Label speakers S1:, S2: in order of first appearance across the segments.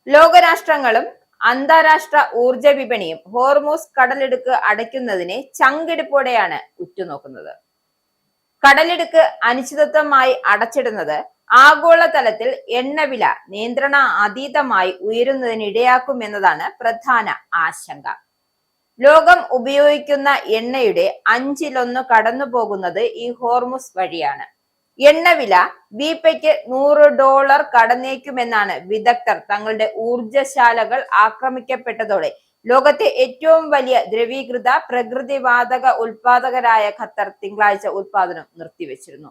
S1: ലോകരാഷ്ട്രങ്ങളും അന്താരാഷ്ട്ര ഊർജ വിപണിയും ഹോർമൂസ് കടലിടുക്ക് അടയ്ക്കുന്നതിനെ ചങ്കിടിപ്പോടെയാണ് ഉറ്റുനോക്കുന്നത്. കടലിടുക്ക് അനിശ്ചിതത്വമായി അടച്ചിടുന്നത് ആഗോളതലത്തിൽ എണ്ണവില നിയന്ത്രണ അതീതമായി ഉയരുന്നതിനിടയാക്കുമെന്നതാണ് പ്രധാന ആശങ്ക. ലോകം ഉപയോഗിക്കുന്ന എണ്ണയുടെ 1/5 കടന്നു പോകുന്നത് ഈ ഹോർമുസ് വഴിയാണ്. എണ്ണവില വീപ്പയ്ക്ക് $100 കടന്നേക്കുമെന്നാണ് വിദഗ്ധർ തങ്ങളുടെ ഊർജശാലകൾ ആക്രമിക്കപ്പെട്ടതോടെ ലോകത്തെ ഏറ്റവും വലിയ ദ്രവീകൃത പ്രകൃതിവാതക ഉൽപാദകരായ ഖത്തർ തിങ്കളാഴ്ച ഉൽപാദനം നിർത്തിവെച്ചിരുന്നു.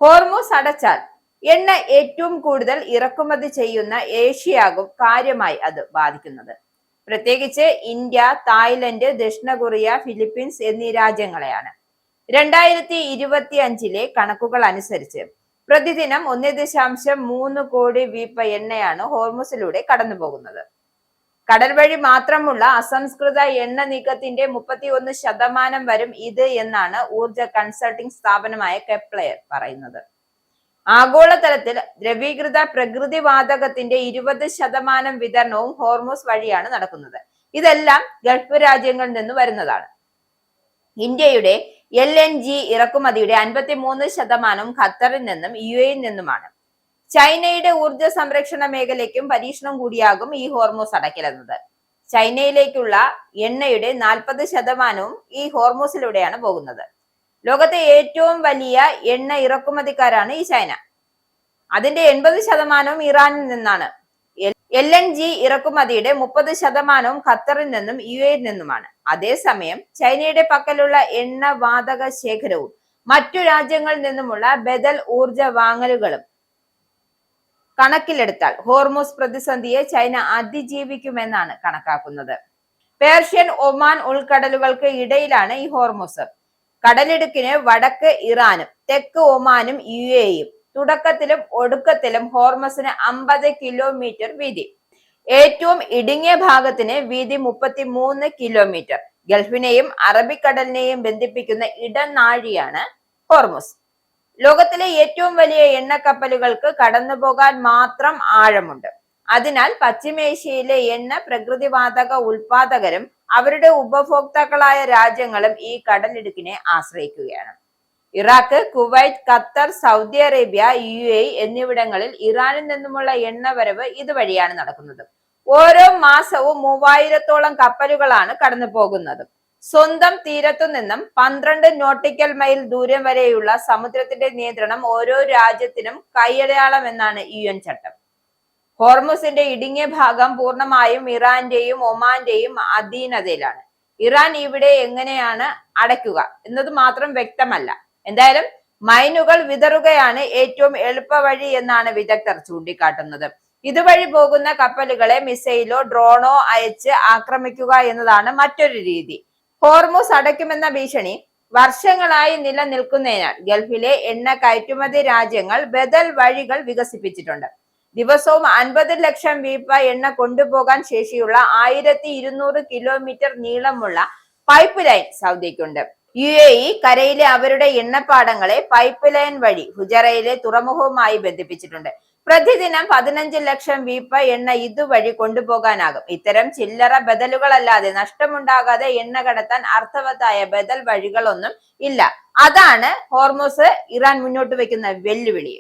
S1: ഹോർമൂസ് അടച്ചാൽ എണ്ണ ഏറ്റവും കൂടുതൽ ഇറക്കുമതി ചെയ്യുന്ന ഏഷ്യയാകും കാര്യമായി അത് ബാധിക്കുന്നത്. പ്രത്യേകിച്ച് ഇന്ത്യ, തായ്ലൻഡ്, ദക്ഷിണ കൊറിയ, ഫിലിപ്പീൻസ് എന്നീ രാജ്യങ്ങളെയാണ്. 2025 കണക്കുകൾ അനുസരിച്ച് പ്രതിദിനം 1.3 കോടി വീപ്പ എണ്ണയാണ് ഹോർമുസിലൂടെ കടന്നു പോകുന്നത്. കടൽ വഴി മാത്രമുള്ള അസംസ്കൃത എണ്ണ നീക്കത്തിന്റെ 31% വരും ഇത് എന്നാണ് ഊർജ കൺസൾട്ടിംഗ് സ്ഥാപനമായ കെപ്ലർ പറയുന്നത്. ആഗോളതലത്തിൽ ദ്രവീകൃത പ്രകൃതിവാതകത്തിന്റെ 20% വിതരണവും ഹോർമുസ് വഴിയാണ് നടക്കുന്നത്. ഇതെല്ലാം ഗൾഫ് രാജ്യങ്ങളിൽ നിന്ന് വരുന്നതാണ്. ഇന്ത്യയുടെ LNG ഇറക്കുമതിയുടെ 53% ഖത്തറിൽ നിന്നും UAE നിന്നുമാണ്. ചൈനയുടെ ഊർജ സംരക്ഷണ മേഖലയ്ക്കും പരീക്ഷണം കൂടിയാകും ഈ ഹോർമൂസ് അടയ്ക്കലെന്നത്. ചൈനയിലേക്കുള്ള എണ്ണയുടെ 40% ഈ ഹോർമൂസിലൂടെയാണ് പോകുന്നത്. ലോകത്തെ ഏറ്റവും വലിയ എണ്ണ ഇറക്കുമതിക്കാരാണ് ഈ ചൈന. അതിന്റെ 80% ഇറാനിൽ നിന്നാണ്. LNG ഇറക്കുമതിയുടെ 30% ഖത്തറിൽ നിന്നും UAE നിന്നുമാണ്. അതേസമയം ചൈനയുടെ പക്കലുള്ള എണ്ണ വാതക ശേഖരവും മറ്റു രാജ്യങ്ങളിൽ നിന്നുമുള്ള ബദൽ ഊർജ വാങ്ങലുകളും കണക്കിലെടുത്താൽ ഹോർമൂസ് പ്രതിസന്ധിയെ ചൈന അതിജീവിക്കുമെന്നാണ് കണക്കാക്കുന്നത്. പേർഷ്യൻ, ഒമാൻ ഉൾക്കടലുകൾക്ക് ഇടയിലാണ് ഈ ഹോർമൂസ്. കടലിടുക്കിന് വടക്ക് ഇറാനും തെക്ക് ഒമാനും UAEയും. തുടക്കത്തിലും ഒടുക്കത്തിലും ഹോർമസിന് 50 കിലോമീറ്റർ വീതി. ഏറ്റവും ഇടുങ്ങിയ ഭാഗത്തിന് വീതി 33 കിലോമീറ്റർ. ഗൾഫിനെയും അറബിക്കടലിനെയും ബന്ധിപ്പിക്കുന്ന ഇടനാഴിയാണ് ഹോർമുസ്. ലോകത്തിലെ ഏറ്റവും വലിയ എണ്ണക്കപ്പലുകൾക്ക് കടന്നുപോകാൻ മാത്രം ആഴമുണ്ട്. അതിനാൽ പശ്ചിമേഷ്യയിലെ എണ്ണ പ്രകൃതിവാതക ഉൽപാദകരും അവരുടെ ഉപഭോക്താക്കളായ രാജ്യങ്ങളും ഈ കടലിടുക്കിനെ ആശ്രയിക്കുകയാണ്. Iraq, Kuwait, Qatar, Saudi Arabia, UAE എന്നിവിടങ്ങളിൽ ഇറാനിൽ നിന്നുമുള്ള എണ്ണ വരവ് ഇതുവഴിയാണ് നടക്കുന്നത്. ഓരോ മാസവും 3000-ഓളം കപ്പലുകളാണ് കടന്നു പോകുന്നത്. സ്വന്തം തീരത്തു നിന്നും 12 നോട്ടിക്കൽ മൈൽ ദൂരം വരെയുള്ള സമുദ്രത്തിന്റെ നിയന്ത്രണം ഓരോ രാജ്യത്തിനും കൈയടയാളം എന്നാണ് UN ചട്ടം. ഹോർമുസിന്റെ ഇടുങ്ങിയ ഭാഗം പൂർണ്ണമായും ഇറാന്റെയും ഒമാന്റെയും അധീനതയിലാണ്. ഇറാൻ ഇവിടെ എങ്ങനെയാണ് അടയ്ക്കുക എന്നത് മാത്രം വ്യക്തമല്ല. എന്തായാലും മൈനുകൾ വിതറുകയാണ് ഏറ്റവും എളുപ്പ വഴി എന്നാണ് വിദഗ്ധർ ചൂണ്ടിക്കാട്ടുന്നത്. ഇതുവഴി പോകുന്ന കപ്പലുകളെ മിസൈലോ ഡ്രോണോ അയച്ച് ആക്രമിക്കുക എന്നതാണ് മറ്റൊരു രീതി. ഹോർമുസ് അടയ്ക്കുമെന്ന ഭീഷണി വർഷങ്ങളായി നിലനിൽക്കുന്നതിനാൽ ഗൾഫിലെ എണ്ണ കയറ്റുമതി രാജ്യങ്ങൾ ബദൽ വഴികൾ വികസിപ്പിച്ചിട്ടുണ്ട്. ദിവസവും 50 ലക്ഷം വീപ്പ എണ്ണ കൊണ്ടുപോകാൻ ശേഷിയുള്ള 1200 കിലോമീറ്റർ നീളമുള്ള പൈപ്പ് ലൈൻ സൗദിക്കുണ്ട്. UAE കരയിലെ അവരുടെ എണ്ണപ്പാടങ്ങളെ പൈപ്പ് ലൈൻ വഴി ഹുജറയിലെ തുറമുഖവുമായി ബന്ധിപ്പിച്ചിട്ടുണ്ട്. പ്രതിദിനം 15 ലക്ഷം വീപ്പ എണ്ണ ഇതുവഴി കൊണ്ടുപോകാനാകും. ഇത്തരം ചില്ലറ ബദലുകളല്ലാതെ നഷ്ടമുണ്ടാകാതെ എണ്ണ കടത്താൻ അർത്ഥവത്തായ ബദൽ വഴികളൊന്നും ഇല്ല. അതാണ് ഹോർമുസ് ഇറാൻ മുന്നോട്ട് വെക്കുന്ന വെല്ലുവിളി.